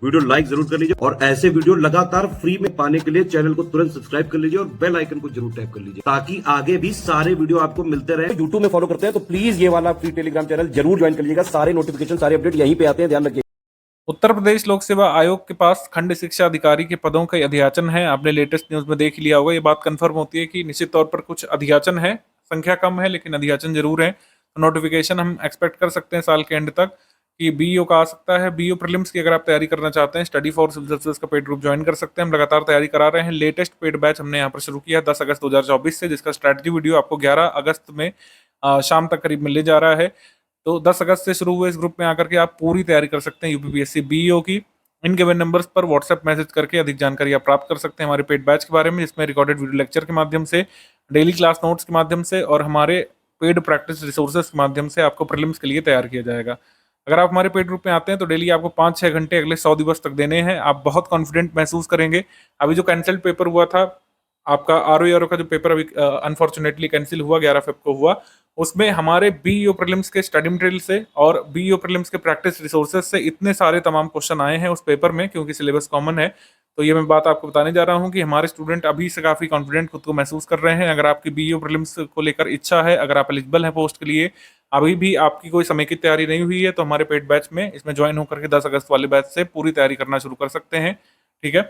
Video like जरूर कर लीजिए और ऐसे वीडियो लगातार फ्री में पाने के लिए चैनल को तुरंत सब्सक्राइब कर लीजिए और बेल आइकन को जरूर टैप कर लीजिए ताकि आगे भी सारे वीडियो आपको मिलते रहे। यूट्यूब में फॉलो करते हैं तो प्लीज ये वाला फ्री टेलीग्राम चैनल जरूर ज्वाइन कर लीजिएगा। सारे नोटिफिकेशन सारे अपडेट यहीं पे आते हैं, ध्यान रखिए। उत्तर प्रदेश लोक सेवा आयोग के पास खंड शिक्षा अधिकारी के पदों के अध्याचन है। आपने लेटेस्ट न्यूज में देख लिया होगा। ये बात कंफर्म होती है कि निश्चित तौर पर कुछ अध्याचन है, संख्या कम है लेकिन अध्याचन जरूर है। तो नोटिफिकेशन हम एक्सपेक्ट कर सकते हैं साल के एंड तक कि बीईओ का आ सकता है। बीईओ प्रीलिम्स की अगर आप तैयारी करना चाहते हैं, स्टडी फॉर सिविल सर्विसेज का पेड ग्रुप ज्वाइन कर सकते हैं। हम लगातार तैयारी करा रहे हैं। लेटेस्ट पेड बैच हमने यहाँ पर शुरू किया 10 अगस्त 2024 से, जिसका स्ट्रैटेजी वीडियो आपको 11 अगस्त में शाम तक करीब मिलने जा रहा है। तो 10 अगस्त से शुरू हुए इस ग्रुप में आकर के आप पूरी तैयारी कर सकते हैं यूपीपीएससी बीईओ की। इन गिवन नंबर्स पर व्हाट्सएप मैसेज करके अधिक जानकारी आप प्राप्त कर सकते हैं हमारे पेड बैच के बारे में, जिसमें रिकॉर्डेड वीडियो लेक्चर के माध्यम से, डेली क्लास नोट्स के माध्यम से और हमारे पेड प्रैक्टिस रिसोर्सेज के माध्यम से आपको प्रीलिम्स के लिए तैयार किया जाएगा। अगर आप हमारे पेड ग्रुप में आते हैं तो डेली आपको 5-6 घंटे अगले 100 दिवस तक देने हैं। आप बहुत कॉन्फिडेंट महसूस करेंगे। अभी जो कैंसल्ड पेपर हुआ था आपका आरओ का जो पेपर अभी अनफॉर्चुनेटली कैंसिल हुआ 11 फेब को हुआ, उसमें हमारे बीईओ प्रीलिम्स के स्टडी मटेरियल से और बीईओ प्रीलिम्स के प्रैक्टिस रिसोर्सेज से इतने सारे तमाम क्वेश्चन आए हैं उस पेपर में, क्योंकि सिलेबस कॉमन है। तो ये मैं बात आपको बताने जा रहा हूँ कि हमारे स्टूडेंट अभी से काफ़ी कॉन्फिडेंट खुद को महसूस कर रहे हैं। अगर आपकी बीईओ प्रीलिम्स को लेकर इच्छा है, अगर आप एलिजिबल हैं पोस्ट के लिए, अभी भी आपकी कोई समेकित तैयारी नहीं हुई है, तो हमारे पेड बैच में इसमें ज्वाइन होकर के 10 अगस्त वाले बैच से पूरी तैयारी करना शुरू कर सकते हैं। ठीक है,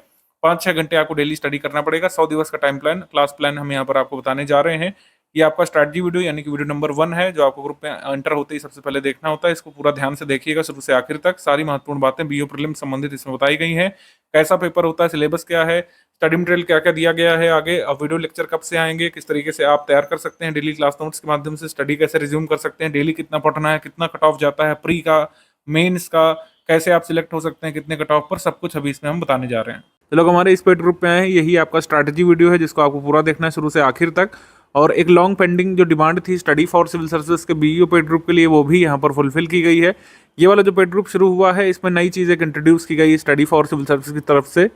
5-6 घंटे आपको डेली स्टडी करना पड़ेगा। 100 दिवस का टाइम प्लान, क्लास प्लान हम यहाँ पर आपको बताने जा रहे हैं। ये आपका स्ट्रैटेजी वीडियो यानी कि वीडियो नंबर 1 है, जो आपको ग्रुप में एंटर होते ही सबसे पहले देखना होता है। इसको पूरा ध्यान से देखिएगा शुरू से आखिर तक। सारी महत्वपूर्ण बातें बीईओ प्रीलिम्स संबंधित इसमें बताई गई हैं। कैसा पेपर होता है, सिलेबस क्या है, स्टडी मटेरियल क्या क्या दिया गया है, आगे वीडियो लेक्चर कब से आएंगे, किस तरीके से आप तैयार कर सकते हैं, डेली क्लास नोट्स के माध्यम से स्टडी कैसे रिज्यूम कर सकते हैं, डेली कितना पढ़ना है, कितना कट ऑफ जाता है, प्री का, मेंस का, कैसे आप सिलेक्ट हो सकते हैं, कितने कट ऑफ पर, सब कुछ अभी इसमें हम बताने जा रहे हैं। तो लोग हमारे इस पेड ग्रुप में आए हैं, यही आपका स्ट्रैटेजी वीडियो है जिसको आपको पूरा देखना है शुरू से आखिर तक। और एक लॉन्ग पेंडिंग जो डिमांड थी स्टडी फॉर सिविल सर्विसेज के बीईओ पेड ग्रुप के लिए, वो भी यहाँ पर फुलफिल की गई है। ये वाला जो पेड ग्रुप शुरू हुआ है, इसमें नई चीज़ एक इंट्रोड्यूस की गई है स्टडी फॉर सिविल सर्विसेज की तरफ से,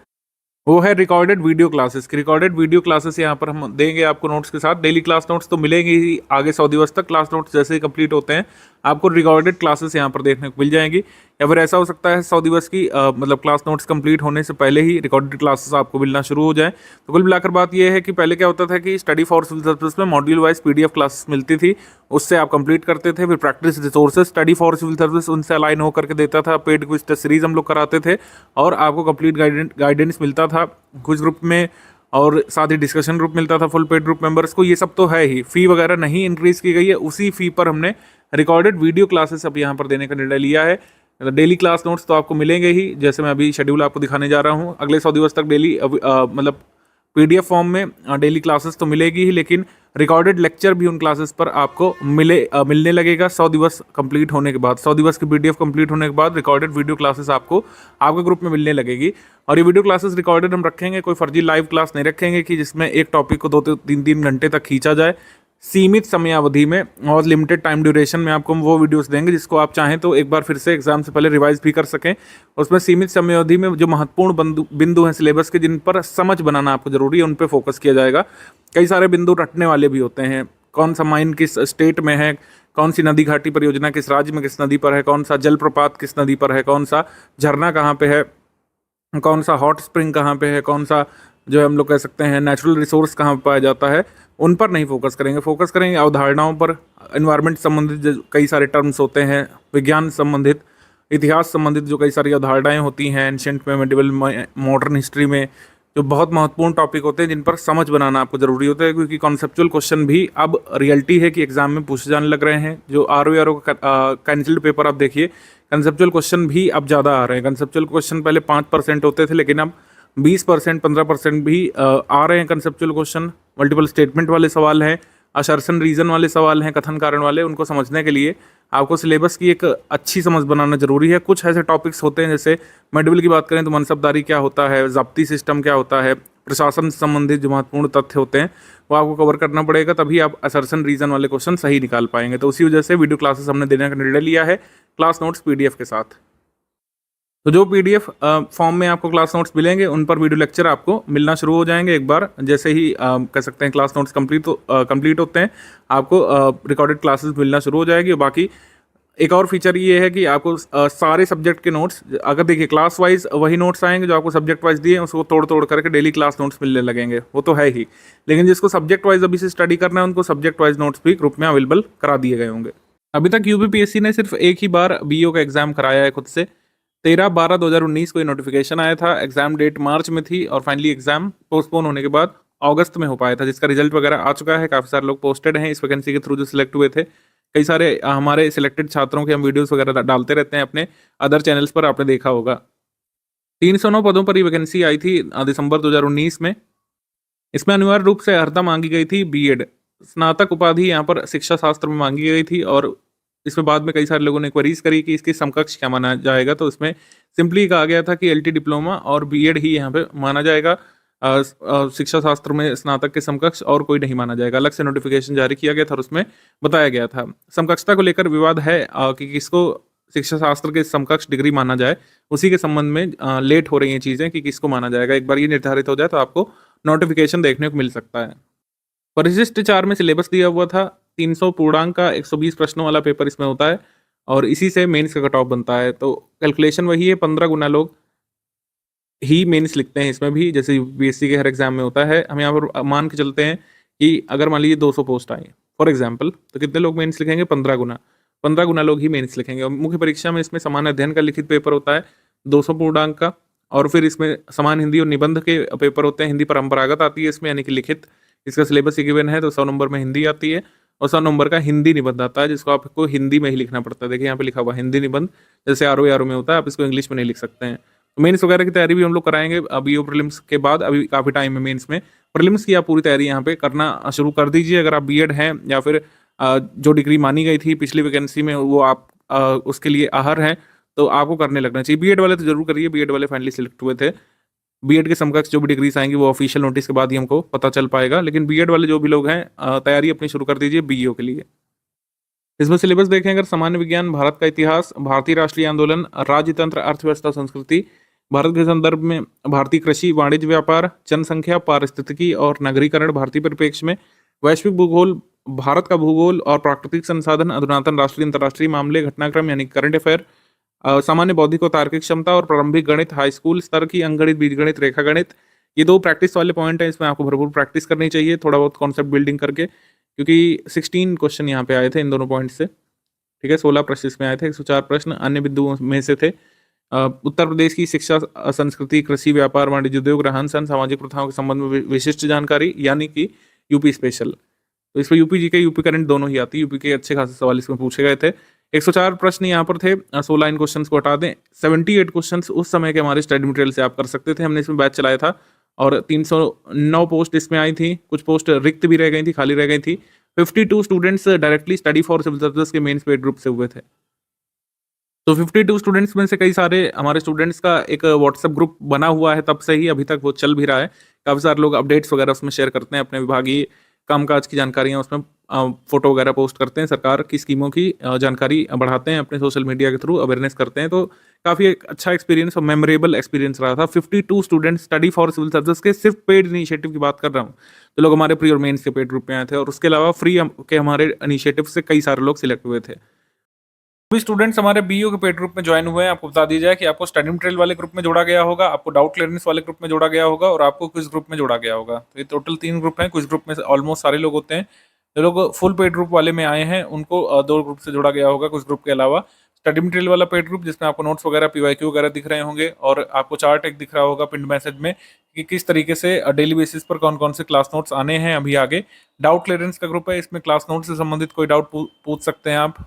वो है रिकॉर्डेड वीडियो क्लासेस की। रिकॉर्डेड वीडियो क्लासेस यहाँ पर हम देंगे आपको नोट्स के साथ। डेली क्लास नोट्स तो मिलेंगे ही आगे 100 दिवस तक। क्लास नोट्स जैसे ही कंप्लीट होते हैं आपको रिकॉर्डेड क्लासेस यहाँ पर देखने को मिल जाएंगी। या फिर ऐसा हो सकता है 100 दिवस की मतलब क्लास नोट्स कंप्लीट होने से पहले ही रिकॉर्डेड क्लासेस आपको मिलना शुरू हो जाए। तो कुल मिलाकर बात यह है कि पहले क्या होता था कि स्टडी फॉर सिविल सर्विसेज में मॉड्यूल वाइज पीडीएफ क्लासेस मिलती थी, उससे आप कंप्लीट करते थे। फिर practice resources study for civil service उनसे अलाइन होकर के देता था। पेड क्विज टेस्ट सीरीज हम लोग कराते थे और आपको कंप्लीट गाइडेंस मिलता था क्विज ग्रुप में, और साथ ही डिस्कशन ग्रुप मिलता था फुल पेड ग्रुप मेंबर्स को। ये सब तो है ही, फी वगैरह नहीं इंक्रीज की गई है। उसी फी पर हमने रिकॉर्डेड वीडियो क्लासेस अब यहाँ पर देने का निर्णय लिया है। डेली क्लास नोट्स तो आपको मिलेंगे ही, जैसे मैं अभी शेड्यूल आपको दिखाने जा रहा हूँ। अगले 100 दिवस तक डेली मतलब पीडीएफ फॉर्म में डेली क्लासेस तो मिलेगी ही, लेकिन रिकॉर्डेड लेक्चर भी उन क्लासेस पर आपको मिलने लगेगा 100 दिवस कंप्लीट होने के बाद। 100 दिवस की पीडीएफ कंप्लीट होने के बाद रिकॉर्डेड वीडियो क्लासेस आपको आपके ग्रुप में मिलने लगेगी। और ये वीडियो क्लासेस रिकॉर्डेड हम रखेंगे, कोई फर्जी लाइव क्लास नहीं रखेंगे कि जिसमें एक टॉपिक को 2-3 घंटे तक खींचा जाए। सीमित समय अवधि में और लिमिटेड टाइम ड्यूरेशन में आपको हम वो वीडियोस देंगे जिसको आप चाहें तो एक बार फिर से एग्जाम से पहले रिवाइज भी कर सकें। उसमें सीमित समय अवधि में जो महत्वपूर्ण बिंदु हैं सिलेबस के, जिन पर समझ बनाना आपको जरूरी है, उन पर फोकस किया जाएगा। कई सारे बिंदु रटने वाले भी होते हैं। कौन सा माइन किस स्टेट में है, कौन सी नदी घाटी परियोजना किस राज्य में किस नदी पर है, कौन सा जलप्रपात किस नदी पर है, कौन सा झरना कहाँ पे है, कौन सा हॉट स्प्रिंग कहाँ पे है, कौन सा जो हम लोग कह सकते हैं नेचुरल रिसोर्स कहाँ पाया जाता है, उन पर नहीं फोकस करेंगे। फोकस करेंगे अवधारणाओं पर, एनवायरनमेंट संबंधित कई सारे टर्म्स होते हैं, विज्ञान संबंधित, इतिहास संबंधित जो कई सारी अवधारणाएं होती हैं, एंशिएंट में, मेडिवल में, मॉडर्न हिस्ट्री में, जो बहुत महत्वपूर्ण टॉपिक होते हैं जिन पर समझ बनाना आपको जरूरी होता है। क्योंकि कॉन्सेप्चुअल क्वेश्चन भी अब रियलिटी है कि एग्जाम में पूछे जाने लग रहे हैं। जो आरओ का कैंसिल्ड पेपर आप देखिए, कंसेप्चुअल क्वेश्चन भी अब ज़्यादा आ रहे हैं। कंसेप्चुअल क्वेश्चन पहले 5% होते थे, लेकिन अब 20%, 15% भी आ रहे हैं कंसेप्चुअल क्वेश्चन। मल्टीपल स्टेटमेंट वाले सवाल हैं, असर्शन रीजन वाले सवाल हैं, कथन कारण वाले। उनको समझने के लिए आपको सिलेबस की एक अच्छी समझ बनाना जरूरी है। कुछ ऐसे टॉपिक्स होते हैं, जैसे मेडिवल की बात करें तो मनसबदारी क्या होता है, ज़ब्ती सिस्टम क्या होता है, प्रशासन से संबंधित जो महत्वपूर्ण तथ्य होते हैं वो आपको कवर करना पड़ेगा, तभी आप असर्शन रीजन वाले क्वेश्चन सही निकाल पाएंगे। तो उसी वजह से वीडियो क्लासेस हमने देने का निर्णय लिया है क्लास नोट्स पीडीएफ के साथ। तो जो पीडीएफ फॉर्म में आपको क्लास नोट्स मिलेंगे, उन पर वीडियो लेक्चर आपको मिलना शुरू हो जाएंगे एक बार जैसे ही कह सकते हैं क्लास नोट्स कंप्लीट होते हैं, आपको रिकॉर्डेड क्लासेस मिलना शुरू हो जाएगी। बाकी एक और फीचर ये है कि आपको सारे सब्जेक्ट के नोट्स, अगर देखिए क्लास वाइज वही नोट्स आएंगे जो आपको सब्जेक्ट वाइज दिए हैं, उसको तोड़ तोड़ करके डेली क्लास नोट्स मिलने लगेंगे, वो तो है ही। लेकिन जिसको सब्जेक्ट वाइज अभी से स्टडी करना है, उनको सब्जेक्ट वाइज नोट्स भी ग्रुप में अवेलेबल करा दिए गए होंगे। अभी तक यूपीपीएससी ने सिर्फ एक ही बार बीईओ का एग्जाम कराया है खुद से। 13/12/2019 को ये नोटिफिकेशन आया था, एग्जाम डेट मार्च में थी और फाइनली एग्जाम पोस्टपोन होने के बाद अगस्त में हो पाया था, जिसका रिजल्ट वगैरह आ चुका है। काफ़ी सारे लोग पोस्टेड हैं इस वैकेंसी के थ्रू जो सिलेक्ट हुए थे। कई सारे हमारे सिलेक्टेड छात्रों के हम वीडियोस वगैरह डालते रहते हैं अपने अदर चैनल्स पर, आपने देखा होगा। 309 पदों पर ये वैकेंसी आई थी दिसंबर 2019 में। इसमें अनिवार्य रूप से अर्हता मांगी गई थी बीएड, स्नातक उपाधि यहाँ पर शिक्षा शास्त्र में मांगी गई थी। और इसमें बाद में कई सारे लोगों ने क्वेरीज करी कि इसके समकक्ष क्या माना जाएगा, तो इसमें सिंपली कहा गया था कि एलटी डिप्लोमा और बीएड ही यहाँ पे माना जाएगा। शिक्षा शास्त्र में स्नातक के समकक्ष और कोई नहीं माना जाएगा। अलग से नोटिफिकेशन जारी किया गया था और उसमें बताया गया था। समकक्षता को लेकर विवाद है कि किसको शिक्षा शास्त्र के समकक्ष डिग्री माना जाए, उसी के संबंध में लेट हो रही हैं चीज़ें कि किसको माना जाएगा। एक बार ये निर्धारित हो जाए तो आपको नोटिफिकेशन देखने को मिल सकता है। परिशिष्ट 4 में सिलेबस दिया हुआ था। 300 पूर्णांक का 120 प्रश्नों वाला पेपर इसमें होता है और इसी से मेंस का कट ऑफ बनता है। तो कैलकुलेशन वही है, 15 गुना लोग ही मेंस लिखते हैं इसमें भी, जैसे यूपीएससी के हर एग्जाम में होता है। हम यहाँ पर मान के चलते हैं कि अगर मान लीजिए 200 पोस्ट आई फॉर एग्जाम्पल, तो कितने लोग मेंस लिखेंगे? 15 गुना। 15 गुना लोग ही मेंस लिखेंगे। और मुख्य परीक्षा में इसमें समान अध्ययन का लिखित पेपर होता है 200 पूर्णांक का, और फिर इसमें समान हिंदी और निबंध के पेपर होते हैं। हिंदी परंपरागत आती है इसमें, यानी कि लिखित। इसका सिलेबस गिवन है तो 100 नंबर में हिंदी आती है और 100 नंबर का हिंदी निबंध आता है, जिसको आपको हिंदी में ही लिखना पड़ता है। देखिए यहाँ पे लिखा हुआ हिंदी निबंध, जैसे आरओ में होता है, आप इसको इंग्लिश में नहीं लिख सकते हैं। मेंस वगैरह की तैयारी भी हम लोग कराएंगे बीओ प्रीलिम्स के बाद। अभी काफ़ी टाइम है मेंस में। प्रीलिम्स की आप पूरी तैयारी यहाँ पे करना शुरू कर दीजिए। अगर आप बीएड हैं या फिर जो डिग्री मानी गई थी पिछली वैकेंसी में वो आप उसके लिए आहर हैं, तो आपको करने लगना चाहिए। बीएड वाले तो जरूर करिए, बीएड वाले फाइनली सिलेक्ट हुए थे। बीएड के समकक्ष जो भी डिग्रीज आएंगी वो ऑफिशियल नोटिस के बाद ही हमको पता चल पाएगा। लेकिन बीएड वाले जो भी लोग हैं तैयारी अपनी शुरू कर दीजिए बीईओ के लिए। इसमें सिलेबस देखें अगर, सामान्य विज्ञान, भारत का इतिहास, भारतीय राष्ट्रीय आंदोलन, राज्यतंत्र, अर्थव्यवस्था, संस्कृति, भारत के संदर्भ में भारतीय कृषि, वाणिज्य, व्यापार, जनसंख्या, पारिस्थितिकी और नगरीकरण भारतीय परिप्रेक्ष्य में, वैश्विक भूगोल, भारत का भूगोल और प्राकृतिक संसाधन, अधुनातन राष्ट्रीय अंतर्राष्ट्रीय मामले, घटनाक्रम यानी करंट अफेयर, सामान्य बौद्धिक और तार्किक क्षमता और प्रारंभिक गणित, हाई स्कूल स्तर की अंकगणित, बीजगणित, रेखा गणित। ये 2 प्रैक्टिस वाले पॉइंट हैं, इसमें आपको भरपूर प्रैक्टिस करनी चाहिए, थोड़ा बहुत कॉन्सेप्ट बिल्डिंग करके, क्योंकि 16 क्वेश्चन यहाँ पे आए थे इन दोनों पॉइंट से। ठीक है, 16 प्रश्न इसमें आए थे, 104 प्रश्न अन्य बिंदुओं में से थे। उत्तर प्रदेश की शिक्षा, संस्कृति, कृषि, व्यापार, वाणिज्य, उद्योग, रहन सहन, सामाजिक प्रथाओं के संबंध में विशिष्ट जानकारी, यानी कि यूपी स्पेशल। तो इसमें यूपी जी के, यूपी करंट दोनों ही आती है। यूपी के अच्छे खासे सवाल इसमें पूछे गए थे। 104 प्रश्न यहाँ पर थे। 16 इन क्वेश्चंस को हटा दें, 78 क्वेश्चंस उस समय के हमारे स्टडी मटेरियल से आप कर सकते थे। हमने इसमें बैच चलाया था और 309 पोस्ट इसमें आई थी। कुछ पोस्ट रिक्त भी रह गई थी, खाली रह गई थी। 52 students directly study for civil services के मेंस पेड ग्रुप से हुए थे। तो 52 स्टूडेंट्स में से कई सारे हमारे स्टूडेंट्स का एक व्हाट्सएप ग्रुप बना हुआ है, तब से ही अभी तक वो चल भी रहा है। काफ़ी सारे लोग अपडेट्स वगैरह उसमें शेयर करते हैं, अपने विभागीय कामकाज की जानकारियाँ उसमें फोटो वगैरह पोस्ट करते हैं, सरकार की स्कीमों की जानकारी बढ़ाते हैं, अपने सोशल मीडिया के थ्रू अवेयरनेस करते हैं। तो काफ़ी एक अच्छा एक्सपीरियंस और मेमोरेबल एक्सपीरियंस रहा था। 52 students study for civil services के सिर्फ पेड इनिशिएटिव की बात कर रहा हूँ, तो लोग हमारे प्री और मेंस के पेड ग्रुप में आए थे, और उसके अलावा फ्री के हमारे इनिशिएटिव से कई सारे लोग सिलेक्ट हुए थे। भी स्टूडेंट्स हमारे बीईओ के पेड ग्रुप में ज्वाइन हुए हैं, आपको बता दी जाए कि आपको स्टडी मटेरियल वाले ग्रुप में जोड़ा गया होगा, आपको डाउट क्लियरेंस वाले ग्रुप में जोड़ा गया होगा और आपको क्विज ग्रुप में जोड़ा गया होगा। तो ये टोटल 3 ग्रुप हैं। क्विज ग्रुप में ऑलमोस्ट सारे लोग होते हैं। जो लोग फुल पेड ग्रुप वाले में आए हैं उनको 2 ग्रुप से जोड़ा गया होगा क्विज ग्रुप के अलावा। स्टडी मटेरियल वाला पेड ग्रुप जिसमें आपको नोट्स वगैरह, पीवाईक्यू वगैरह दिख रहे होंगे और आपको चार्ट एक दिख रहा होगा पिन मैसेज में कि किस तरीके से डेली बेसिस पर कौन कौन से क्लास नोट्स आने हैं अभी आगे। डाउट क्लियरेंस का ग्रुप है, इसमें क्लास नोट से संबंधित कोई डाउट पूछ सकते हैं आप।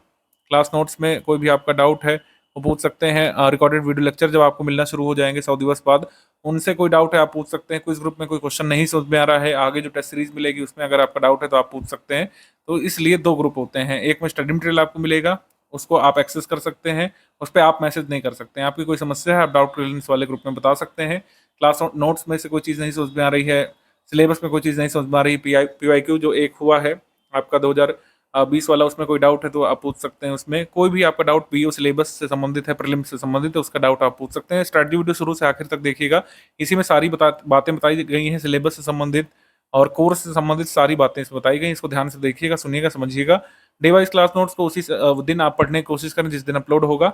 क्लास नोट्स में कोई भी आपका डाउट है वो पूछ सकते हैं। रिकॉर्डेड वीडियो लेक्चर जब आपको मिलना शुरू हो जाएंगे 100 दिवस बाद, उनसे कोई डाउट है आप पूछ सकते हैं। क्विज ग्रुप में कोई क्वेश्चन नहीं समझ में आ रहा है, आगे जो टेस्ट सीरीज मिलेगी उसमें अगर आपका डाउट है तो आप पूछ सकते हैं। तो इसलिए 2 ग्रुप होते हैं। एक में स्टडी मटेरियल आपको मिलेगा, उसको आप एक्सेस कर सकते हैं, उस पर आप मैसेज नहीं कर सकते हैं। आपकी कोई समस्या है आप डाउट क्लियरेंस वाले ग्रुप में बता सकते हैं। क्लास नोट्स में से कोई चीज़ नहीं समझ में आ रही है, सिलेबस में कोई चीज़ नहीं समझ में आ रही, पीवाईक्यू जो एक हुआ है आपका 2020 वाला, उसमें कोई डाउट है तो आप पूछ सकते हैं। उसमें कोई भी आपका डाउट बीओ सिलेबस से संबंधित है, प्रीलिम्स से संबंधित है, उसका डाउट आप पूछ सकते हैं। स्ट्रैटेजी वीडियो शुरू से आखिर तक देखिएगा, इसी में सारी बातें बताई गई हैं सिलेबस से संबंधित, और कोर्स से संबंधित सारी बातें इसमें बताई गई। इसको ध्यान से देखिएगा, सुनिएगा, समझिएगा। डे वाइज क्लास नोट्स को उसी दिन आप पढ़ने की कोशिश करें जिस दिन अपलोड होगा।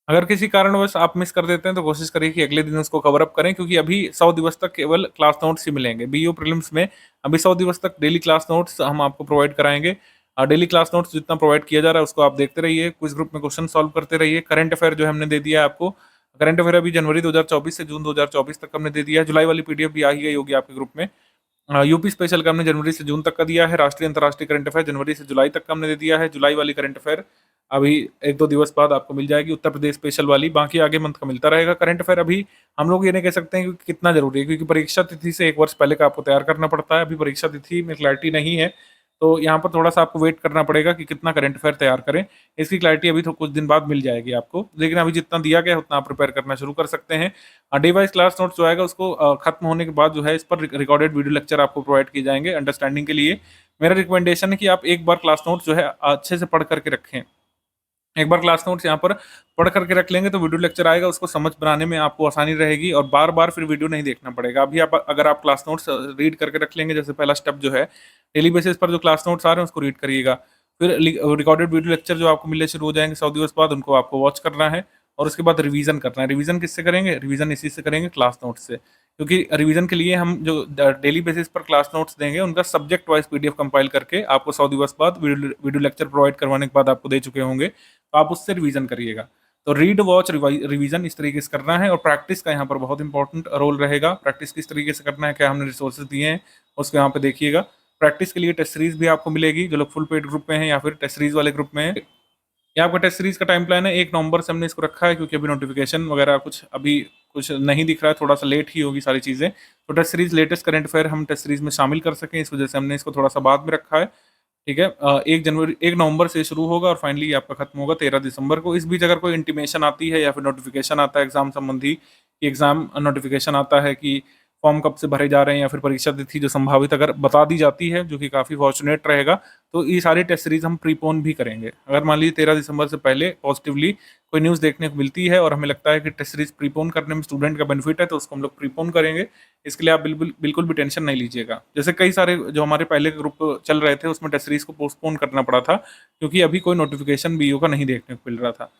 अगर किसी कारणवश आप मिस कर देते हैं तो कोशिश करिए कि अगले दिन उसको कवर अप करें, क्योंकि अभी 100 दिवस तक केवल क्लास नोट्स ही मिलेंगे। बीईओ प्रीलिम्स में अभी 100 दिवस तक डेली क्लास नोट्स हम आपको प्रोवाइड कराएंगे। डेली क्लास नोट्स जितना प्रोवाइड किया जा रहा है उसको आप देखते रहिए, क्विज ग्रुप में क्वेश्चन सॉल्व करते रहिए। करंट अफेयर जो हमने दे दिया है आपको, करंट अफेयर अभी जनवरी 2024 से जून 2024 तक हमने दे दिया है। जुलाई वाली पीडीएफ भी आ ही गई होगी आपके ग्रुप में। यूपी स्पेशल का हमने जनवरी से जून तक का दिया है। राष्ट्रीय अंतर्राष्ट्रीय करंट अफेयर जनवरी से जुलाई तक का हमने दे दिया है। जुलाई वाली करंट अफेयर अभी 1-2 दिवस बाद आपको मिल जाएगी, उत्तर प्रदेश स्पेशल वाली। बाकी आगे मंथ का मिलता रहेगा। करंट अफेयर अभी हम लोग ये नहीं कह सकते हैं कि कितना जरूरी है, क्योंकि परीक्षा तिथि से 1 वर्ष पहले का आपको तैयार करना पड़ता है। अभी परीक्षा तिथि में क्लैरिटी नहीं है, तो यहाँ पर थोड़ा सा आपको वेट करना पड़ेगा कि कितना करंट अफेयर तैयार करें। इसकी क्लैरिटी अभी तो कुछ दिन बाद मिल जाएगी आपको, लेकिन अभी जितना दिया गया है उतना आप प्रिपेयर करना शुरू कर सकते हैं। डे वाइज क्लास नोट्स जो आएगा उसको खत्म होने के बाद जो है इस पर रिकॉर्डेड वीडियो लेक्चर आपको प्रोवाइड किए जाएंगे अंडरस्टैंडिंग के लिए। मेरा रिकमेंडेशन है कि आप एक बार क्लास नोट्स जो है अच्छे से पढ़ करके रखें। एक बार क्लास नोट्स यहाँ पर पढ़ करके रख लेंगे तो वीडियो लेक्चर आएगा, उसको समझ बनाने में आपको आसानी रहेगी और बार बार फिर वीडियो नहीं देखना पड़ेगा। अभी आप अगर आप क्लास नोट्स रीड करके रख लेंगे, जैसे पहला स्टेप जो है डेली बेसिस पर जो क्लास नोट्स आ रहे हैं उसको रीड करिएगा, फिर रिकॉर्डेड वीडियो लेक्चर जो आपको मिलने शुरू हो जाएंगे 100 दिवस बाद, उनको आपको वॉच करना है और उसके बाद रिवीजन करना है। रिवीजन किससे करेंगे? रिवीजन इसी से करेंगे, क्लास नोट्स से। क्योंकि रिवीजन के लिए हम जो डेली बेसिस पर क्लास नोट्स देंगे उनका सब्जेक्ट वाइज पीडीएफ कंपाइल करके आपको 100 दिवस बाद वीडियो लेक्चर प्रोवाइड करवाने के बाद आपको दे चुके होंगे, तो आप उससे रिवीजन करिएगा। तो रीड, वॉच, रिवीजन इस तरीके से करना है और प्रैक्टिस का यहाँ पर बहुत इंपॉर्टेंट रोल रहेगा। प्रैक्टिस किस तरीके से करना है, क्या हमने रिसोर्सेज दिए हैं उसको यहाँ पे देखिएगा। प्रैक्टिस के लिए टेस्ट सीरीज भी आपको मिलेगी, जो लोग फुल पेड ग्रुप में हैं या फिर टेस्ट सीरीज वाले ग्रुप में है। ये आपका टेस्ट सीरीज का टाइम प्लान है, 1 नवंबर से हमने इसको रखा है, क्योंकि अभी नोटिफिकेशन वगैरह कुछ नहीं दिख रहा है, थोड़ा सा लेट ही होगी सारी चीज़ें। तो test series latest current affair हम टेस्ट सीरीज में शामिल कर सकें, इस वजह से हमने इसको थोड़ा सा बाद में रखा है। ठीक है, 1 नवंबर से शुरू होगा और फाइनली आपका खत्म होगा 13 दिसंबर को। इस बीच अगर कोई इंटीमेशन आती है या फिर नोटिफिकेशन आता है एग्जाम संबंधी, एग्जाम नोटिफिकेशन आता है कि फॉर्म कब से भरे जा रहे हैं या फिर परीक्षा तिथि जो संभावित अगर बता दी जाती है, जो कि काफ़ी फॉर्चुनेट रहेगा, तो ये सारे टेस्ट सीरीज हम प्रीपोन भी करेंगे। अगर मान लीजिए 13 दिसंबर से पहले पॉजिटिवली कोई न्यूज़ देखने को मिलती है और हमें लगता है कि टेस्ट सीरीज प्रीपोन करने में स्टूडेंट का बेनिफिट है, तो उसको हम लोग प्रीपोन करेंगे। इसके लिए आप बिल्कुल भी टेंशन नहीं लीजिएगा। जैसे कई सारे जो हमारे पहले के ग्रुप चल रहे थे उसमें टेस्ट सीरीज को पोस्टपोन करना पड़ा था, क्योंकि अभी कोई नोटिफिकेशन बीईओ का नहीं देखने को मिल रहा था।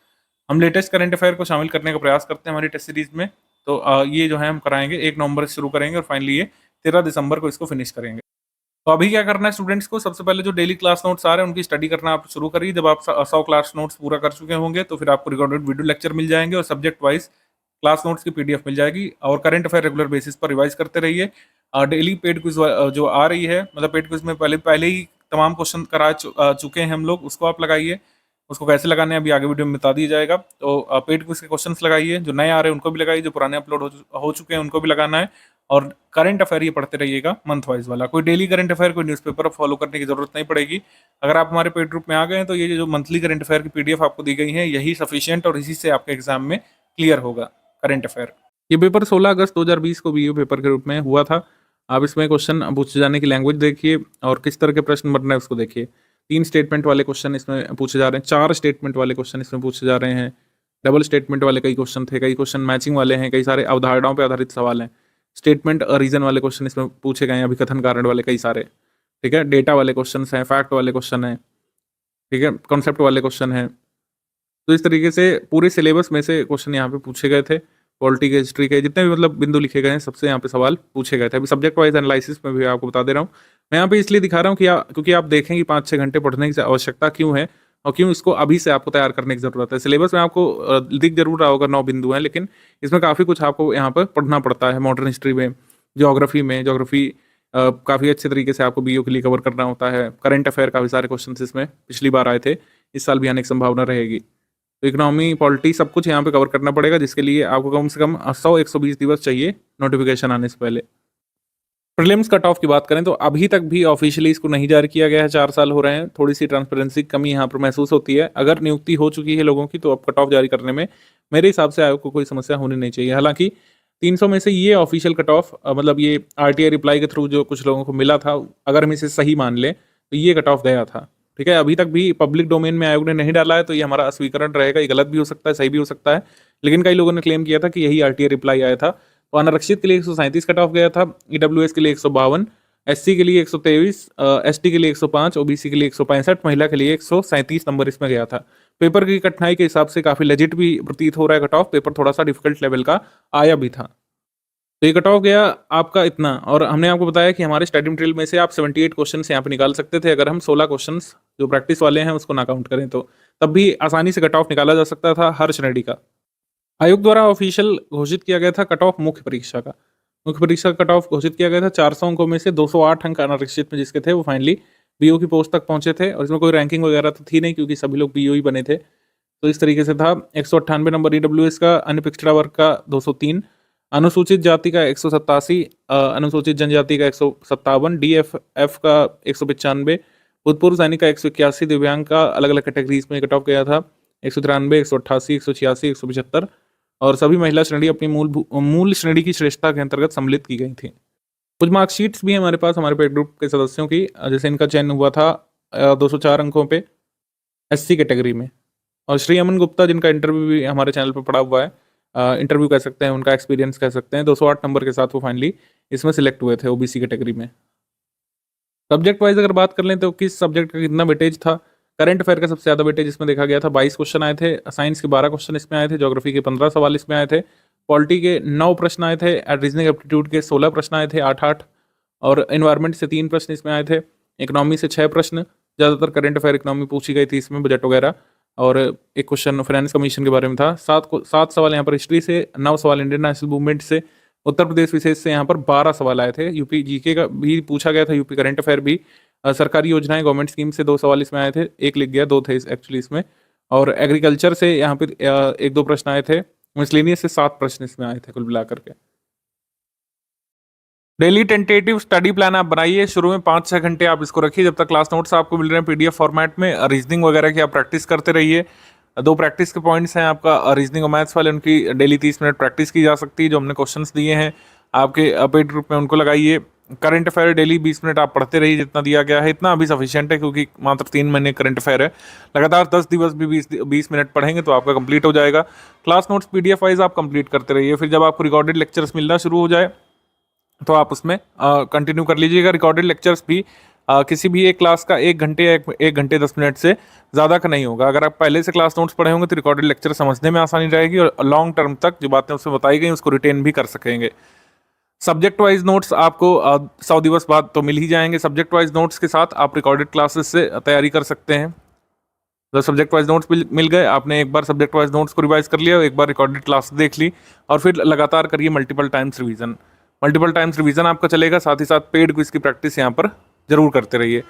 हम लेटेस्ट करंट अफेयर को शामिल करने का प्रयास करते हैं हमारी टेस्ट सीरीज में। तो ये जो है हम कराएंगे, 1 नवंबर से शुरू करेंगे और फाइनली ये 13 दिसंबर को इसको फिनिश करेंगे। तो अभी क्या करना है स्टूडेंट्स को, सबसे पहले जो डेली क्लास नोट्स आ रहे हैं उनकी स्टडी करना आप शुरू करिए। जब आप 100 क्लास नोट्स पूरा कर चुके होंगे तो फिर आपको रिकॉर्डेड वीडियो लेक्चर मिल जाएंगे और सब्जेक्ट वाइज क्लास नोट्स की पीडीएफ मिल जाएगी। और करंट अफेयर रेगुलर बेसिस पर रिवाइज करते रहिए। डेली पेड क्विज जो आ रही है, मतलब पेड क्विज में पहले ही तमाम क्वेश्चन करा चुके हैं हम लोग, उसको आप लगाइए। उसको कैसे लगाने हैं अभी आगे वीडियो में बता दिया जाएगा। तो पेड क्विज के क्वेश्चंस लगाइए, जो नए आ रहे हैं उनको भी लगाइए, जो पुराने अपलोड हो चुके हैं उनको भी लगाना है। और करंट अफेयर ये पढ़ते रहिएगा मंथ वाइज वाला। कोई डेली करंट अफेयर, कोई न्यूज़पेपर फॉलो करने की जरूरत नहीं पड़ेगी। अगर आप हमारे पेड ग्रुप में आ गए हैं तो ये जो मंथली करंट अफेयर की पीडीएफ आपको दी गई है यही सफिशिएंट और इसी से आपके एग्जाम में क्लियर होगा करंट अफेयर। ये पेपर 16 अगस्त 2020 को बीईओ पेपर के रूप में हुआ था। आप इसमें क्वेश्चन पूछे जाने की लैंग्वेज देखिए और किस तरह के प्रश्न बन रहे हैं उसको देखिए। 3 स्टेटमेंट वाले क्वेश्चन इसमें पूछे जा रहे हैं, 4 स्टेटमेंट वाले क्वेश्चन इसमें पूछे जा रहे हैं, डबल स्टेटमेंट वाले कई क्वेश्चन थे, कई क्वेश्चन मैचिंग वाले हैं, कई सारे अवधारणाओं पर आधारित सवाल हैं। स्टेटमेंट और रीजन वाले क्वेश्चन इसमें पूछे गए हैं, अभिकथन कारण वाले कई सारे। ठीक है, डेटा वाले क्वेश्चन हैं, फैक्ट वाले क्वेश्चन हैं, ठीक है, कॉन्सेप्ट वाले क्वेश्चन हैं। तो इस तरीके से पूरे सिलेबस में से क्वेश्चन यहाँ पे पूछे गए थे। पॉलिटी के, हिस्ट्री के, जितने भी मतलब बिंदु लिखे गए हैं सबसे यहाँ पे सवाल पूछे गए थे। अभी सब्जेक्ट वाइज एनालिसिस में भी आपको बता दे रहा हूँ। मैं यहाँ पे इसलिए दिखा रहा हूँ कि क्योंकि आप देखें कि 5-6 घंटे पढ़ने की आवश्यकता क्यों है और क्यों इसको अभी से आपको तैयार करने की जरूरत है। सिलेबस में आपको दिख जरूर रहा होगा 9 बिंदु हैं, लेकिन इसमें काफ़ी कुछ आपको यहाँ पर पढ़ना पड़ता है। मॉडर्न हिस्ट्री में, ज्योग्राफी काफ़ी अच्छे तरीके से आपको बीईओ के लिए कवर करना होता है। करंट अफेयर काफ़ी सारे क्वेश्चन इसमें पिछली बार आए थे, इस साल भी आने की संभावना रहेगी। तो इकोनॉमी, पॉलिटी सब कुछ यहाँ पे कवर करना पड़ेगा, जिसके लिए आपको कम से कम 100-120 दिवस चाहिए नोटिफिकेशन आने से पहले। प्रीलिम्स कट ऑफ की बात करें तो अभी तक भी ऑफिशियली इसको नहीं जारी किया गया है। 4 साल हो रहे हैं, थोड़ी सी ट्रांसपेरेंसी की कमी यहाँ पर महसूस होती है। अगर नियुक्ति हो चुकी है लोगों की तो अब कट ऑफ जारी करने में मेरे हिसाब से आयोग को कोई समस्या होनी नहीं चाहिए। हालांकि 300 में से ये ऑफिशियल कट ऑफ, मतलब ये आरटीआई रिप्लाई के थ्रू जो कुछ लोगों को मिला था, अगर हम इसे सही मान लें तो ये कट ऑफ गया था। ठीक है, अभी तक भी पब्लिक डोमेन में आयोग ने नहीं डाला है, तो ये हमारा अस्वीकरण रहेगा। ये गलत भी हो सकता है, सही भी हो सकता है, लेकिन कई लोगों ने क्लेम किया था कि यही आरटीआई रिप्लाई आया था। तो अनारक्षित के लिए 137 कट ऑफ गया था, ईडब्ल्यूएस के लिए 152, एससी के लिए 123, एसटी के लिए 105, ओबीसी के लिए 165, महिला के लिए 137 नंबर इसमें गया था। पेपर की कठिनाई के हिसाब से काफी लेजिट भी प्रतीत हो रहा है कट ऑफ, पेपर थोड़ा सा डिफिकल्ट लेवल का आया भी था। तो ये कट ऑफ गया आपका इतना, और हमने आपको बताया कि हमारे स्टडी मटेरियल में से आप 78 क्वेश्चन यहाँ पे निकाल सकते थे अगर हम 16 क्वेश्चन जो प्रैक्टिस वाले हैं उसको ना काउंट करें तो, तब भी आसानी से कट ऑफ निकाला जा सकता था हर श्रेणी का। आयोग द्वारा ऑफिशियल घोषित किया गया था कट ऑफ मुख्य परीक्षा का। मुख्य परीक्षा का कट ऑफ घोषित किया गया था 400 अंकों में से 208 अंक अनारक्षित में जिसके थे वो फाइनली बीओ की पोस्ट तक पहुंचे थे, और इसमें कोई रैंकिंग वगैरह तो थी नहीं क्योंकि सभी लोग बीओ ही बने थे। तो इस तरीके से था। 198 नंबर ईडब्ल्यूएस का, अन्य पिछड़ा वर्ग का 203, अनुसूचित जाति का 187, अनुसूचित जनजाति का 157, डीएफ का 195, भूतपूर्व सैनिक का 181, दिव्यांग का अलग अलग कैटेगरीज में कट ऑफ गया था 193, 188, 186, 175, और सभी महिला श्रेणी अपनी मूल श्रेणी की श्रेष्ठता के अंतर्गत सम्मिलित की गई थी। कुछ मार्कशीट्स भी हैं हमारे पास हमारे पेड ग्रुप के सदस्यों की, जैसे इनका चयन हुआ था 204 अंकों पे एससी कैटेगरी में, और श्री अमन गुप्ता जिनका इंटरव्यू भी हमारे चैनल पर पड़ा हुआ है, इंटरव्यू कह सकते हैं, उनका एक्सपीरियंस कह सकते हैं, 208 नंबर के साथ वो फाइनली इसमें सिलेक्ट हुए थे ओबीसी कैटेगरी में। सब्जेक्ट वाइज अगर बात कर लें तो किस सब्जेक्ट का कितना वेटेज था, करंट अफेयर का सबसे ज़्यादा वेटेज इसमें देखा गया था, 22 क्वेश्चन आए थे, साइंस के 12 क्वेश्चन इसमें आए थे, ज्योग्राफी के 15 सवाल इसमें आए थे, पॉलिटी के 9 प्रश्न आए थे, रीजनिंग एप्टीट्यूड के 16 प्रश्न आए थे 8-8, और एनवायरनमेंट से 3 प्रश्न इसमें आए थे, इकोनॉमी से 6 प्रश्न, ज़्यादातर करंट अफेयर इकोनॉमी पूछी गई थी इसमें, बजट वगैरह, और एक क्वेश्चन फाइनेंस कमीशन के बारे में था। 7 सवाल यहाँ पर हिस्ट्री से, 9 सवाल इंडियन नेशनल मूवमेंट से, उत्तर प्रदेश विशेष से यहाँ पर 12 सवाल आए थे, यूपी जीके का भी पूछा गया था, यूपी करंट अफेयर भी, सरकारी योजनाएं गवर्नमेंट स्कीम से 2 सवाल इसमें आए थे, एक लिख गया, 2 थे एक्चुअली इसमें, और एग्रीकल्चर से यहाँ पे 1-2 प्रश्न आए थे, मिसलेनियस से 7 प्रश्न इसमें आए थे कुल मिलाकर के। डेली टेंटेटिव स्टडी प्लान आप बनाइए, शुरू में 5-6 घंटे आप इसको रखिए, जब तक क्लास नोट्स आपको मिल रहे हैं पीडीएफ फॉर्मेट में, रीजनिंग वगैरह की आप प्रैक्टिस करते रहिए। 2 प्रैक्टिस के पॉइंट्स हैं आपका, रीजनिंग और मैथ्स वाले, उनकी डेली 30 मिनट प्रैक्टिस की जा सकती है, जो हमने क्वेश्चंस दिए हैं आपके पेड ग्रुप में उनको लगाइए। करंट अफेयर डेली 20 मिनट आप पढ़ते रहिए, जितना दिया गया है इतना अभी सफिशिएंट है, क्योंकि मात्र 3 महीने करंट अफेयर है, लगातार 10 दिवस भी 20 मिनट पढ़ेंगे तो आपका कंप्लीट हो जाएगा। क्लास नोट्स पीडीएफ वाइज आप कंप्लीट करते रहिए, फिर जब आपको रिकॉर्डेड लेक्चर्स मिलना शुरू हो जाए तो आप उसमें कंटिन्यू कर लीजिएगा। रिकॉर्डेड लेक्चर्स भी किसी भी एक क्लास का 1 घंटे या 1 घंटे 10 मिनट से ज़्यादा का नहीं होगा। अगर आप पहले से क्लास नोट्स पढ़े होंगे तो रिकॉर्डेड लेक्चर समझने में आसानी रहेगी, और लॉन्ग टर्म तक जो बातें उसमें बताई गई उसको रिटेन भी कर सकेंगे। सब्जेक्ट वाइज नोट्स आपको 100 दिवस बाद तो मिल ही जाएंगे। सब्जेक्ट वाइज नोट्स के साथ आप रिकॉर्डेड क्लासेस से तैयारी कर सकते हैं। तो सब्जेक्ट वाइज नोट्स मिल गए, आपने एक बार सब्जेक्ट वाइज नोट्स को रिवाइज कर लिया, एक बार रिकॉर्डेड क्लास देख ली, और फिर लगातार करिए multiple times revision. Multiple times revision आपका चलेगा, साथ ही साथ पेड क्विज की प्रैक्टिस यहाँ पर जरूर करते रहिए।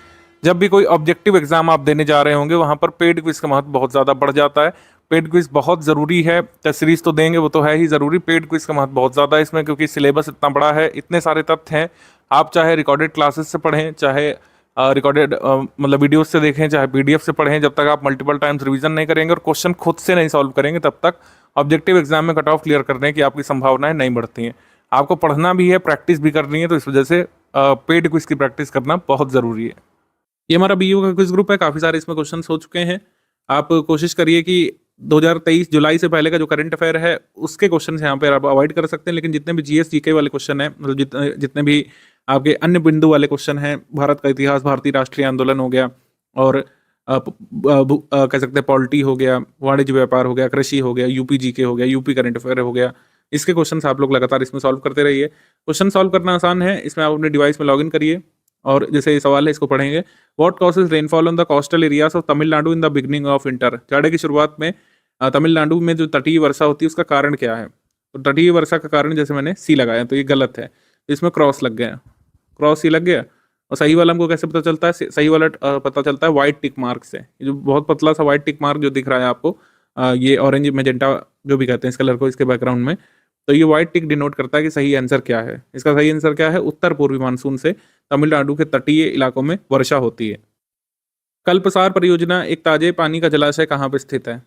जब भी कोई ऑब्जेक्टिव एग्जाम आप देने जा रहे होंगे वहाँ पर पेड क्विज का महत्व बहुत ज़्यादा बढ़ जाता है। पेड क्विज बहुत ज़रूरी है, टेस्ट सीरीज तो देंगे वो तो है ही ज़रूरी, पेड क्विज का महत्व बहुत ज़्यादा है इसमें, क्योंकि सिलेबस इतना बड़ा है, इतने सारे तथ्य हैं। आप चाहे रिकॉर्डेड क्लासेस से पढ़ें, चाहे रिकॉर्डेड मतलब वीडियोस से देखें, चाहे पीडीएफ से पढ़ें, जब तक आप मल्टीपल टाइम्स रिवीजन नहीं करेंगे और क्वेश्चन खुद से नहीं सॉल्व करेंगे तब तक ऑब्जेक्टिव एग्जाम में कट ऑफ क्लियर करने की आपकी संभावनाएं नहीं बढ़ती हैं। आपको पढ़ना भी है, प्रैक्टिस भी करनी है, तो इस वजह से पेड क्विज की प्रैक्टिस करना बहुत ज़रूरी है। ये हमारा बीयू का क्विज ग्रुप है, काफ़ी सारे इसमें क्वेश्चन हो चुके हैं। आप कोशिश करिए कि 2023 जुलाई से पहले का जो करंट अफेयर है उसके क्वेश्चन यहाँ पर आप अवॉइड कर सकते हैं, लेकिन जितने भी जीएस जीके वाले क्वेश्चन हैं, मतलब जितने भी आपके अन्य बिंदु वाले क्वेश्चन हैं, भारत का इतिहास, भारतीय राष्ट्रीय आंदोलन हो गया, और कह सकते हैं पॉलिटी हो गया, वाणिज्य व्यापार हो गया, कृषि हो गया, यूपी जीके हो गया, यूपी करंट अफेयर हो गया, इसके क्वेश्चन आप लोग लगातार इसमें सॉल्व करते रहिए। क्वेश्चन सॉल्व करना आसान है, इसमें आप अपने डिवाइस में लॉगिन करिए, और जैसे ये सवाल है इसको पढ़ेंगे। What causes rainfall on the coastal areas of Tamil Nadu in the beginning of winter. जाड़े की शुरुआत में तमिलनाडु में जो तटीय वर्षा होती है उसका कारण क्या है। तो तटीय वर्षा का कारण जैसे मैंने सी लगाया, तो ये गलत है, इसमें क्रॉस लग गया, क्रॉस सी लग गया। और सही वाला हमको कैसे पता चलता है, सही वाला पता चलता है व्हाइट टिक मार्क से। ये जो बहुत पतला सा व्हाइट टिक मार्क जो दिख रहा है आपको, ये ऑरेंज मैजेंटा जो भी कहते हैं इस कलर को, इसके बैकग्राउंड में, तो ये व्हाइट टिक डिनोट करता है कि सही आंसर क्या है। इसका सही आंसर क्या है, उत्तर पूर्वी मानसून से तमिलनाडु के तटीय इलाकों में वर्षा होती है। कल्पसार परियोजना एक ताजे पानी का जलाशय कहाँ पे स्थित है।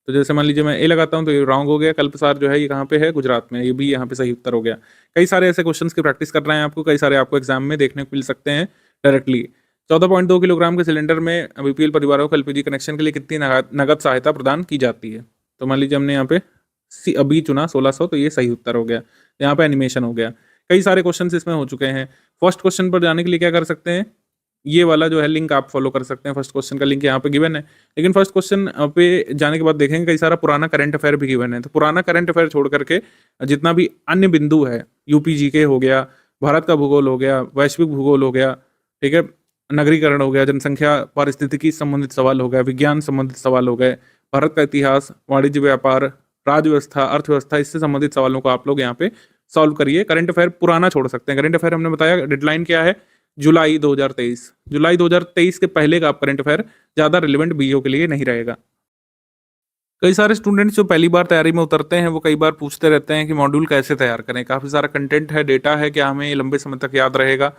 तो जैसे मान लीजिए मैं ए लगाता हूँ तो ये रॉन्ग हो गया। कल्पसार जो है ये कहाँ पे है, गुजरात में, ये भी यहाँ पे सही उत्तर हो गया। कई सारे ऐसे क्वेश्चंस की प्रैक्टिस कर रहे हैं आपको, कई सारे आपको एग्जाम में देखने को मिल सकते हैं डायरेक्टली। 14.2 किलोग्राम के सिलेंडर में बीपीएल परिवारों को एलपीजी कनेक्शन के लिए कितनी नगद सहायता प्रदान की जाती है। तो मान लीजिए हमने यहाँ पे बी चुना 1600, तो ये सही उत्तर हो गया। यहाँ पे एनिमेशन हो गया। कई सारे क्वेश्चन इसमें हो चुके हैं। फर्स्ट क्वेश्चन पर जाने के लिए क्या कर सकते हैं, ये वाला जो है लिंक आप फॉलो कर सकते हैं। फर्स्ट क्वेश्चन का लिंक यहाँ पे गिवन है, लेकिन फर्स्ट क्वेश्चन पे जाने के बाद देखेंगे कई सारा पुराना करंट अफेयर भी गिवन है। तो पुराना करंट अफेयर छोड़ करके जितना भी अन्य बिंदु है, यूपी जीके हो गया, भारत का भूगोल हो गया, वैश्विक भूगोल हो गया, ठीक है, नगरीकरण हो गया, जनसंख्या पारिस्थितिकी संबंधित सवाल हो गया, विज्ञान संबंधित सवाल हो गए, भारत का इतिहास, वाणिज्य व्यापार, राज्य व्यवस्था, अर्थव्यवस्था, इससे संबंधित सवालों को आप लोग यहाँ पे सॉल्व करिए। करंट अफेयर पुराना छोड़ सकते हैं। करंट अफेयर हमने बताया डेडलाइन क्या है, जुलाई 2023। जुलाई 2023 के पहले का आप करंट अफेयर ज़्यादा रिलेवेंट बीओ के लिए नहीं रहेगा। कई सारे स्टूडेंट्स जो पहली बार तैयारी में उतरते हैं वो कई बार पूछते रहते हैं कि मॉड्यूल कैसे तैयार करें। काफ़ी सारा कंटेंट है, डेटा है, क्या हमें लंबे समय तक याद रहेगा,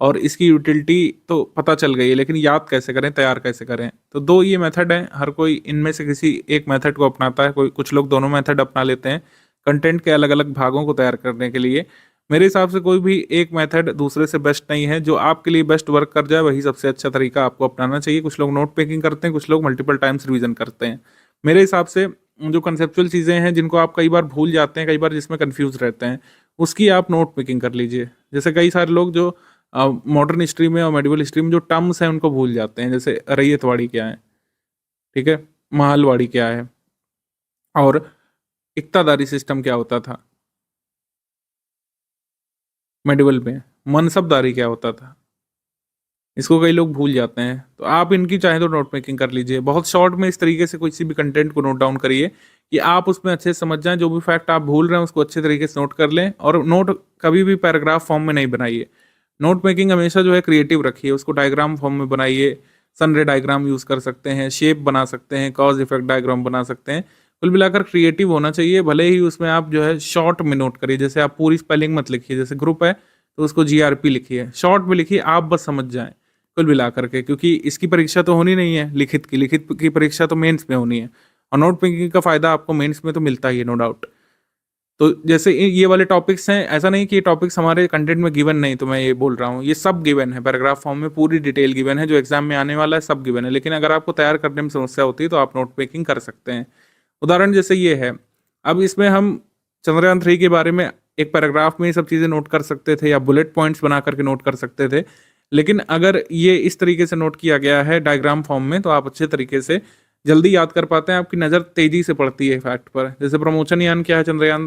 और इसकी यूटिलिटी तो पता चल गई है, लेकिन याद कैसे करें, तैयार कैसे करें। तो दो ये मेथड हैं, हर कोई इनमें से किसी एक मेथड को अपनाता है। कुछ लोग दोनों मेथड अपना लेते हैं कंटेंट के अलग अलग भागों को तैयार करने के लिए। मेरे हिसाब से कोई भी एक मेथड दूसरे से बेस्ट नहीं है। जो आपके लिए बेस्ट वर्क कर जाए वही सबसे अच्छा तरीका आपको अपनाना चाहिए। कुछ लोग नोट पेकिंग करते हैं, कुछ लोग मल्टीपल टाइम्स रिवीजन करते हैं। मेरे हिसाब से जो कंसेप्चुअल चीज़ें हैं जिनको आप कई बार भूल जाते हैं, कई बार जिसमें कंफ्यूज रहते हैं, उसकी आप नोट पेकिंग कर लीजिए। जैसे कई सारे लोग जो मॉडर्न हिस्ट्री में और मेडिवल हिस्ट्री में जो टर्म्स हैं उनको भूल जाते हैं, जैसे रैयतवाड़ी क्या है, ठीक है, महलवाड़ी क्या है, और इक्तादारी सिस्टम क्या होता था मेडिवल में, मनसबदारी क्या होता था, इसको कई लोग भूल जाते हैं। तो आप इनकी चाहे तो नोट मेकिंग कर लीजिए। बहुत शॉर्ट में इस तरीके से किसी भी कंटेंट को नोट डाउन करिए कि आप उसमें अच्छे से समझ जाएं। जो भी फैक्ट आप भूल रहे हैं उसको अच्छे तरीके से नोट कर लें, और नोट कभी भी पैराग्राफ फॉर्म में नहीं बनाइए। नोट मेकिंग हमेशा जो है क्रिएटिव रखिए, उसको डायग्राम फॉर्म में बनाइए। सनरे डायग्राम यूज़ कर सकते हैं, शेप बना सकते हैं, कॉज इफेक्ट डायग्राम बना सकते हैं। कुल मिलाकर क्रिएटिव होना चाहिए। भले ही उसमें आप जो है शॉर्ट में नोट करिए, जैसे आप पूरी स्पेलिंग मत लिखिए। जैसे ग्रुप है तो उसको GRP लिखिए, शॉर्ट में लिखिए, आप बस समझ जाएं कुल मिला करके। क्योंकि इसकी परीक्षा तो होनी नहीं है लिखित की परीक्षा तो मेंस में होनी है, और नोट मेकिंग का फायदा आपको मेंस में तो मिलता ही है, नो डाउट। तो जैसे ये वाले टॉपिक्स हैं, ऐसा नहीं कि ये टॉपिक्स हमारे कंटेंट में गिवन नहीं, तो मैं ये बोल रहा हूँ ये सब गिवन है, पैराग्राफ फॉर्म में पूरी डिटेल गिवन है, जो एग्जाम में आने वाला है सब गिवन है। लेकिन अगर आपको तैयार करने में समस्या होती है तो आप नोट मेकिंग कर सकते हैं। उदाहरण जैसे ये है, अब इसमें हम चंद्रयान 3 के बारे में एक पैराग्राफ में ये सब चीज़ें नोट कर सकते थे, या बुलेट पॉइंट्स बना करके नोट कर सकते थे। लेकिन अगर ये इस तरीके से नोट किया गया है डायग्राम फॉर्म में, तो आप अच्छे तरीके से जल्दी याद कर पाते हैं, आपकी नज़र तेजी से पड़ती है फैक्ट पर। जैसे प्रमोशन यान क्या है चंद्रयान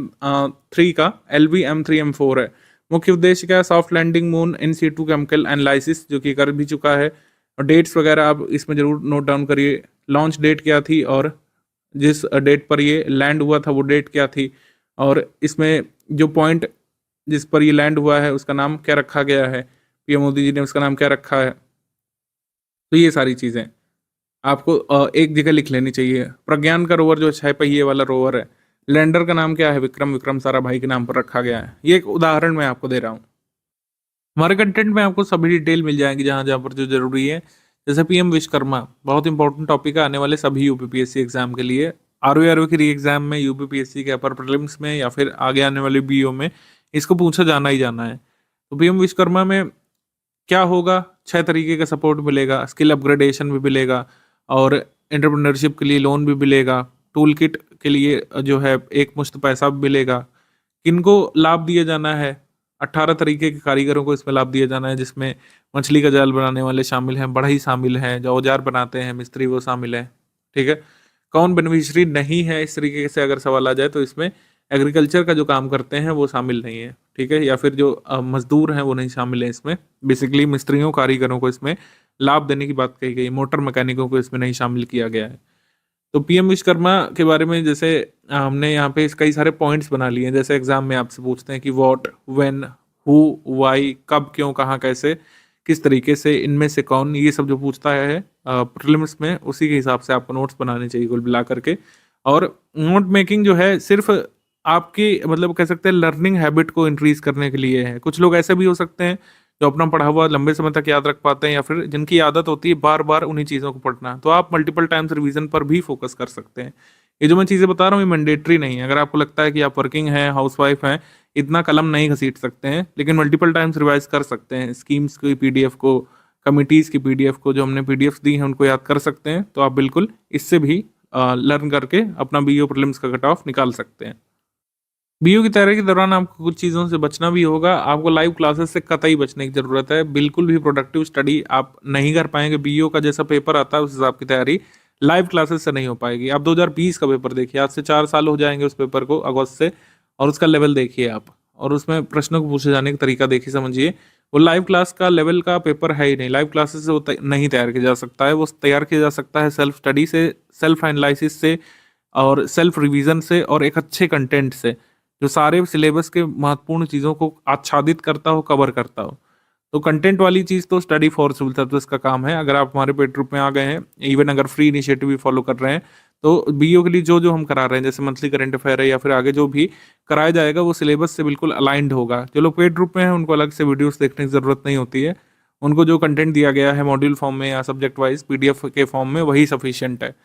3 का, LV-M3-M4 है। मुख्य उद्देश्य क्या है, soft landing moon in situ chemical analysis, जो कि कर भी चुका है। और डेट्स वगैरह आप इसमें जरूर नोट डाउन करिए। लॉन्च डेट क्या थी, और जिस डेट पर ये लैंड हुआ था वो डेट क्या थी, और इसमें जो पॉइंट जिस पर ये लैंड हुआ है उसका नाम क्या रखा गया है, PM मोदी जी ने उसका नाम क्या रखा है। तो ये सारी चीज़ें आपको एक जगह लिख लेनी चाहिए। प्रज्ञान का रोवर जो 6 पहिए वाला रोवर है, लैंडर का नाम क्या है, विक्रम साराभाई के नाम पर रखा गया है। ये एक उदाहरण मैं आपको दे रहा हूँ। हमारे कंटेंट में आपको सभी डिटेल मिल जाएंगी जहाँ जहाँ पर जो जरूरी है। जैसे PM विश्वकर्मा बहुत इंपॉर्टेंट टॉपिक है आने वाले सभी UPPSC एग्जाम के लिए। RO की री एग्जाम में, UPPSC के अपर प्रीलिम्स में, या फिर आगे आने वाले BO में इसको पूछा जाना ही जाना है। तो PM विश्वकर्मा में क्या होगा, 6 तरीके का सपोर्ट मिलेगा, स्किल अपग्रेडेशन भी मिलेगा, और एंटरप्रेन्योरशिप के लिए लोन भी मिलेगा, टूल किट के लिए जो है एक मुश्त पैसा भी मिलेगा। किनको लाभ दिया जाना है, 18 तरीके के कारीगरों को इसमें लाभ दिया जाना है, जिसमें मछली का जाल बनाने वाले शामिल हैं, बढ़ई शामिल हैं, जो औजार बनाते हैं मिस्त्री वो शामिल है, ठीक है। कौन बेनिफिशरी नहीं है, इस तरीके से अगर सवाल आ जाए तो इसमें एग्रीकल्चर का जो काम करते हैं वो शामिल नहीं है, ठीक है, या फिर जो मजदूर हैं वो नहीं शामिल है इसमें। बेसिकली मिस्त्रियों कारीगरों को इसमें लाभ देने की बात कही गई, मोटर मैकेनिकों को इसमें नहीं शामिल किया गया है। तो PM विश्वकर्मा के बारे में जैसे हमने यहाँ पे कई सारे पॉइंट्स बना लिए हैं। जैसे एग्जाम में आपसे पूछते हैं कि व्हाट, व्हेन, हु, व्हाई, कब, क्यों, कहाँ, कैसे, किस तरीके से, इनमें से कौन, ये सब जो पूछता है प्रीलिम्स में, उसी के हिसाब से आपको नोट्स बनाने चाहिए कुल मिला करके। और नोट मेकिंग जो है सिर्फ आपकी मतलब कह सकते हैं लर्निंग हैबिट को इंक्रीज करने के लिए है। कुछ लोग ऐसे भी हो सकते हैं जो अपना पढ़ा हुआ लंबे समय तक याद रख पाते हैं, या फिर जिनकी आदत होती है बार बार उन्हीं चीज़ों को पढ़ना, तो आप मल्टीपल टाइम्स रिवीजन पर भी फोकस कर सकते हैं। ये जो मैं चीज़ें बता रहा हूँ ये मैंडेटरी नहीं है। अगर आपको लगता है कि आप वर्किंग हैं, हाउसवाइफ हैं, इतना कलम नहीं घसीट सकते हैं, लेकिन मल्टीपल टाइम्स रिवाइज कर सकते हैं। स्कीम्स की PDF को, कमिटीज़ की PDF को, जो हमने PDFs दी हैं उनको याद कर सकते हैं, तो आप बिल्कुल इससे भी लर्न करके अपना बीईओ प्रीलिम्स का कट ऑफ निकाल सकते हैं। बीईओ की तैयारी के दौरान आपको कुछ चीज़ों से बचना भी होगा। आपको लाइव क्लासेस से कतई बचने की ज़रूरत है। बिल्कुल भी प्रोडक्टिव स्टडी आप नहीं कर पाएंगे। बीईओ का जैसा पेपर आता है उस हिसाब की तैयारी लाइव क्लासेस से नहीं हो पाएगी। आप 2020 का पेपर देखिए, आज से 4 साल हो जाएंगे उस पेपर को, अगस्त से, और उसका लेवल देखिए आप, और उसमें प्रश्नों को पूछे जाने का तरीका देखिए, समझिए। वो लाइव क्लास का लेवल का पेपर है ही नहीं। लाइव क्लासेस से वो नहीं तैयार किया जा सकता है। वो तैयार किया जा सकता है सेल्फ स्टडी से, सेल्फ एनालिसिस से, और सेल्फ रिवीजन से, और एक अच्छे कंटेंट से जो सारे सिलेबस के महत्वपूर्ण चीज़ों को आच्छादित करता हो, कवर करता हो। तो कंटेंट वाली चीज़ तो स्टडी फॉर सिविल सर्विस का काम है। अगर आप हमारे पेड ग्रुप में आ गए हैं, इवन अगर फ्री इनिशिएटिव भी फॉलो कर रहे हैं, तो बीईओ के लिए जो जो हम करा रहे हैं, जैसे मंथली करंट अफेयर है या फिर आगे जो भी कराया जाएगा, वो सिलेबस से बिल्कुल अलाइंड होगा। जो लोग पेड ग्रुप में हैं उनको अलग से वीडियोस देखने की ज़रूरत नहीं होती है। उनको जो कंटेंट दिया गया है मॉड्यूल फॉर्म में या सब्जेक्ट वाइज पीडीएफ के फॉर्म में, वही सफिशिएंट है।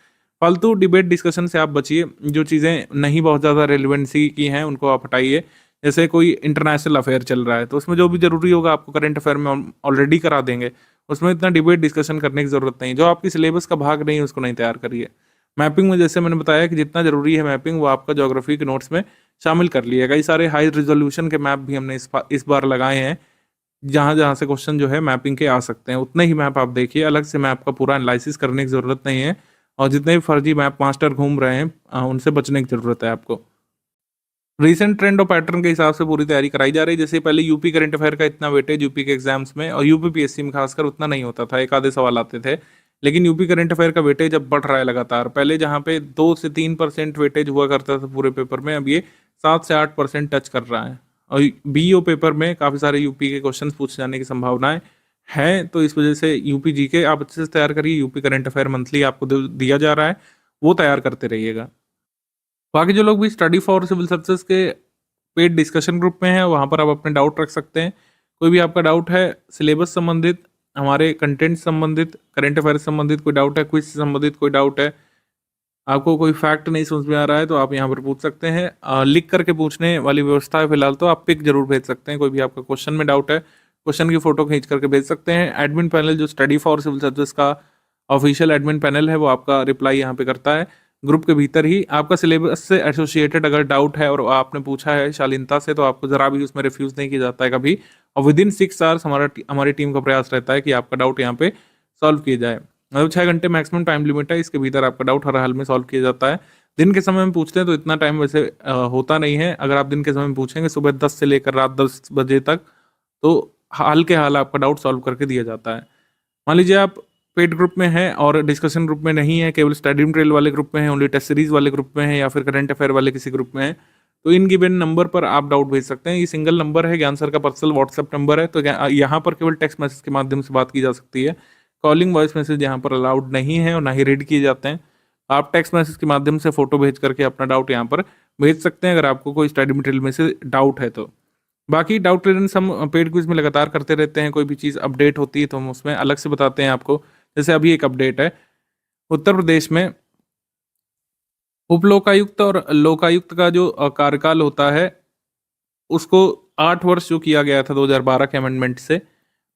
फालतू डिबेट डिस्कशन से आप बचिए। जो चीज़ें नहीं बहुत ज़्यादा रेलिवेंसी की हैं उनको आप हटाइए। जैसे कोई इंटरनेशनल अफेयर चल रहा है तो उसमें जो भी ज़रूरी होगा आपको करंट अफेयर में ऑलरेडी करा देंगे। उसमें इतना डिबेट डिस्कशन करने की ज़रूरत नहीं। जो आपकी सिलेबस का भाग नहीं है उसको नहीं तैयार करिए। मैपिंग में जैसे मैंने बताया कि जितना ज़रूरी है मैपिंग, वो आपका ज्योग्राफी के नोट्स में शामिल कर लिया। कई सारे हाई रिजोल्यूशन के मैप भी हमने इस बार लगाए हैं, जहाँ जहाँ से क्वेश्चन जो है मैपिंग के आ सकते हैं। उतने ही मैप आप देखिए, अलग से मैप का पूरा एनालिसिस करने की ज़रूरत नहीं है। और जितने भी फर्जी मैप मास्टर घूम रहे हैं उनसे बचने की ज़रूरत है आपको। रीसेंट ट्रेंड और पैटर्न के हिसाब से पूरी तैयारी कराई जा रही है। जैसे पहले यूपी करंट अफेयर का इतना वेटेज यूपी के एग्जाम्स में और यूपी पीएससी में खासकर उतना नहीं होता था, एक आधे सवाल आते थे। लेकिन यूपी करंट अफेयर का वेटेज अब बढ़ रहा है लगातार। पहले जहाँ पे 2 से 3% वेटेज हुआ करता था पूरे पेपर में, अब ये 7 से 8% टच कर रहा है। और बीईओ पेपर में काफ़ी सारे यूपी के क्वेश्चन पूछे जाने की संभावनाएं हैं। तो इस वजह से यूपी जीके आप अच्छे से तैयार करिए। यूपी करंट अफेयर मंथली आपको दिया जा रहा है, वो तैयार करते रहिएगा। बाकी जो लोग भी स्टडी फॉर सिविल सर्विसेज के पेड डिस्कशन ग्रुप में है, वहाँ पर आप अपने डाउट रख सकते हैं। कोई भी आपका डाउट है सिलेबस संबंधित, हमारे कंटेंट संबंधित, करंट अफेयर संबंधित कोई डाउट है, क्विज से संबंधित कोई डाउट है, आपको कोई फैक्ट नहीं समझ में आ रहा है, तो आप यहाँ पर पूछ सकते हैं। लिख करके पूछने वाली व्यवस्था है फिलहाल, तो आप पिक जरूर भेज सकते हैं। कोई भी आपका क्वेश्चन में डाउट है, क्वेश्चन की फोटो खींच करके भेज सकते हैं। एडमिन पैनल जो स्टडी फॉर सिविल सर्विस का ऑफिशियल एडमिन पैनल है, वो आपका रिप्लाई यहाँ पे करता है। ग्रुप के भीतर ही आपका सिलेबस से एसोसिएटेड अगर डाउट है और आपने पूछा है शालीनता से, तो आपको जरा भी उसमें रिफ्यूज़ नहीं किया जाता है कभी। और विदिन 6 आवर्स हमारी टीम का प्रयास रहता है कि आपका डाउट यहाँ पे सॉल्व किया जाए। मतलब 6 घंटे मैक्सिमम टाइम लिमिट है, इसके भीतर आपका डाउट हर हाल में सॉल्व किया जाता है। दिन के समय में पूछते हैं तो इतना टाइम वैसे होता नहीं है। अगर आप दिन के समय में पूछेंगे सुबह 10 से लेकर रात 10 बजे तक, तो हाल के हाल आपका डाउट सॉल्व करके दिया जाता है। मान लीजिए आप पेड ग्रुप में हैं और डिस्कशन ग्रुप में नहीं है, केवल स्टडी मटेरियल वाले ग्रुप में है, ओनली टेस्ट सीरीज वाले ग्रुप में है, या फिर करंट अफेयर वाले किसी ग्रुप में है, तो इन गिवन नंबर पर आप डाउट भेज सकते हैं। ये सिंगल नंबर है, ज्ञान सर का पर्सनल व्हाट्सएप नंबर है। तो यहाँ पर केवल टेक्स्ट मैसेज के माध्यम से बात की जा सकती है। कॉलिंग वॉइस मैसेज यहाँ पर अलाउड नहीं है और ना ही रीड किए जाते हैं। आप टेक्स्ट मैसेज के माध्यम से फोटो भेज करके अपना डाउट यहाँ पर भेज सकते हैं, अगर आपको कोई स्टडी मटेरियल में से डाउट है तो। बाकी डाउट क्लियरेंस हम पेड क्विज में लगातार करते रहते हैं। कोई भी चीज़ अपडेट होती है तो हम उसमें अलग से बताते हैं आपको। जैसे अभी एक अपडेट है, उत्तर प्रदेश में उप लोकायुक्त और लोकायुक्त का जो कार्यकाल होता है, उसको 8 वर्ष जो किया गया था 2012 के अमेंडमेंट से,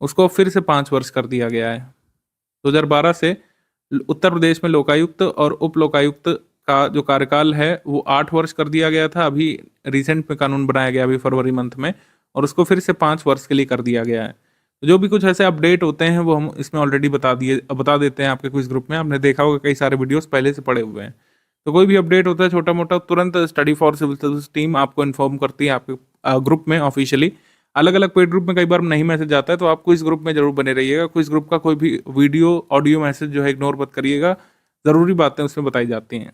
उसको फिर से 5 वर्ष कर दिया गया है। 2012 से उत्तर प्रदेश में लोकायुक्त और उप लोकायुक्त का जो कार्यकाल है वो 8 वर्ष कर दिया गया था। अभी रिसेंट में कानून बनाया गया अभी फरवरी मंथ में, और उसको फिर से 5 वर्ष के लिए कर दिया गया है। जो भी कुछ ऐसे अपडेट होते हैं वो हम इसमें ऑलरेडी बता देते हैं आपके क्विज ग्रुप में। आपने देखा होगा कई सारे वीडियोस पहले से पड़े हुए हैं। तो कोई भी अपडेट होता है छोटा मोटा, तुरंत study for civil service team आपको इन्फॉर्म करती है आपके ग्रुप में ऑफिशियली। अलग अलग पेड ग्रुप में कई बार नहीं मैसेज आता है, तो आप क्विज ग्रुप में जरूर बने रहिएगा। क्विज ग्रुप का कोई भी वीडियो ऑडियो मैसेज जो है इग्नोर मत करिएगा, ज़रूरी बातें उसमें बताई जाती हैं।